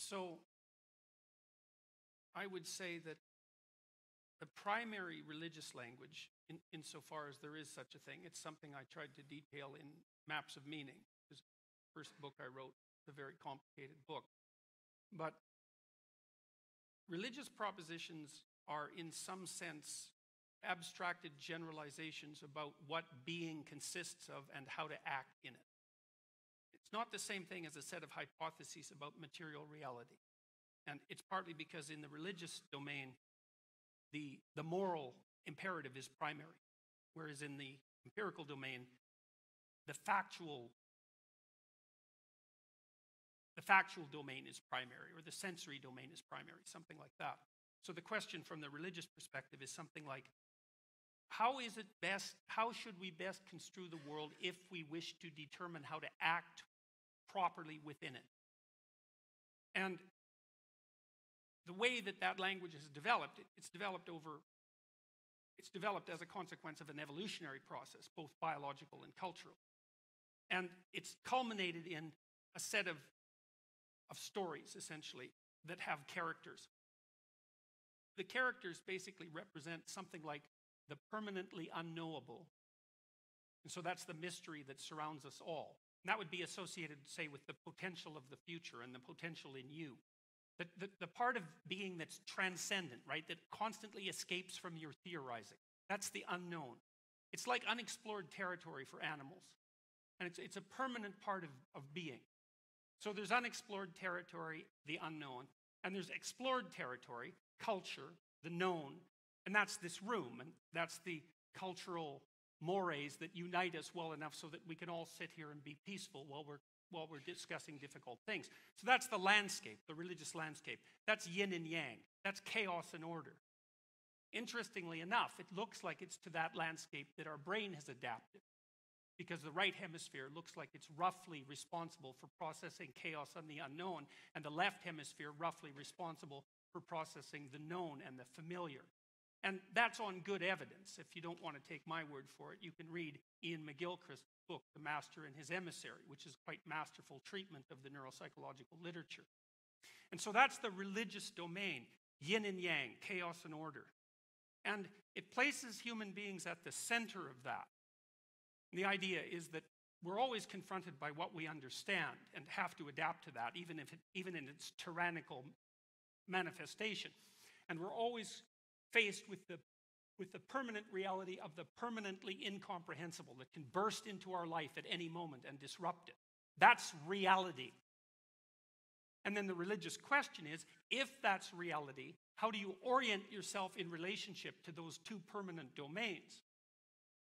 So I would say that the primary religious language, insofar as there is such a thing, it's something I tried to detail in Maps of Meaning, because the first book I wrote, it's a very complicated book. But religious propositions are, in some sense, abstracted generalizations about what being consists of and how to act in it. It's not the same thing as a set of hypotheses about material reality. And it's partly because in the religious domain, the moral imperative is primary, whereas in the empirical domain, the factual domain is primary, or the sensory domain is primary, something like that. So the question from the religious perspective is something like, how should we best construe the world if we wish to determine how to act properly within it? And the way that language has developed, it's developed as a consequence of an evolutionary process, both biological and cultural. And it's culminated in a set of stories, essentially, that have characters. The characters basically represent something like the permanently unknowable. And so that's the mystery that surrounds us all. And that would be associated, say, with the potential of the future and the potential in you. The part of being that's transcendent, right, that constantly escapes from your theorizing. That's the unknown. It's like unexplored territory for animals. And it's a permanent part of being. So there's unexplored territory, the unknown, and there's explored territory, culture, the known, and that's this room, and that's the cultural mores that unite us well enough so that we can all sit here and be peaceful while we're discussing difficult things. So that's the landscape, the religious landscape. That's yin and yang. That's chaos and order. Interestingly enough, it looks like it's to that landscape that our brain has adapted, because the right hemisphere looks like it's roughly responsible for processing chaos and the unknown, and the left hemisphere roughly responsible for processing the known and the familiar. And that's on good evidence. If you don't want to take my word for it, you can read Ian McGilchrist's book, The Master and His Emissary, which is quite masterful treatment of the neuropsychological literature. And so that's the religious domain, yin and yang, chaos and order. And it places human beings at the center of that. And the idea is that we're always confronted by what we understand and have to adapt to that, even in its tyrannical manifestation. And we're always faced with the permanent reality of the permanently incomprehensible that can burst into our life at any moment and disrupt it. That's reality. And then the religious question is, if that's reality, how do you orient yourself in relationship to those two permanent domains?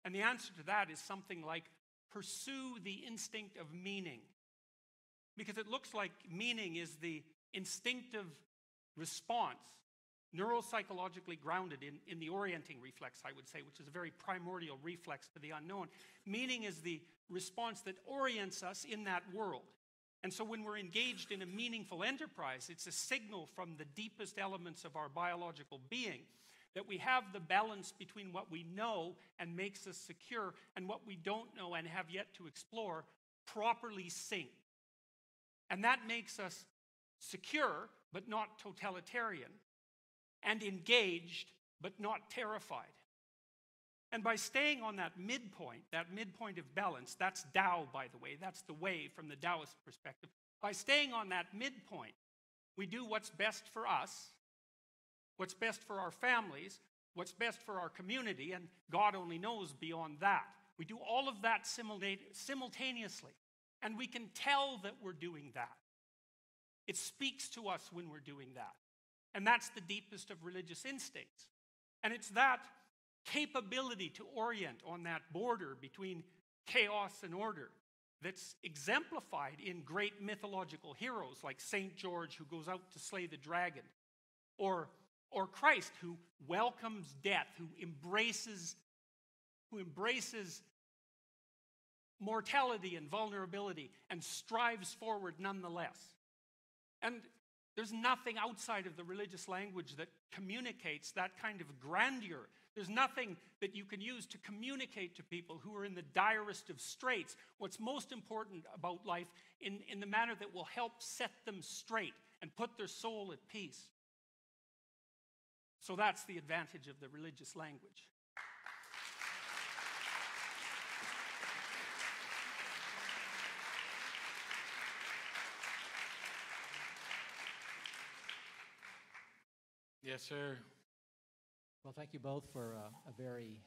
And the answer to that is something like, pursue the instinct of meaning. Because it looks like meaning is the instinctive response, neuropsychologically grounded in the orienting reflex, I would say, which is a very primordial reflex to the unknown. Meaning is the response that orients us in that world. And so when we're engaged in a meaningful enterprise, it's a signal from the deepest elements of our biological being that we have the balance between what we know and makes us secure and what we don't know and have yet to explore properly synced. And that makes us secure but not totalitarian, and engaged but not terrified. And by staying on that midpoint of balance, that's Tao, by the way, that's the way from the Taoist perspective. By staying on that midpoint, we do what's best for us, what's best for our families, what's best for our community, and God only knows beyond that. We do all of that simultaneously, and we can tell that we're doing that. It speaks to us when we're doing that. And that's the deepest of religious instincts. And it's that capability to orient on that border between chaos and order that's exemplified in great mythological heroes like St. George, who goes out to slay the dragon, or Christ, who welcomes death, who embraces mortality and vulnerability and strives forward nonetheless. And there's nothing outside of the religious language that communicates that kind of grandeur. There's nothing that you can use to communicate to people who are in the direst of straits what's most important about life in the manner that will help set them straight and put their soul at peace. So that's the advantage of the religious language. Yes, sir. Well, thank you both for a very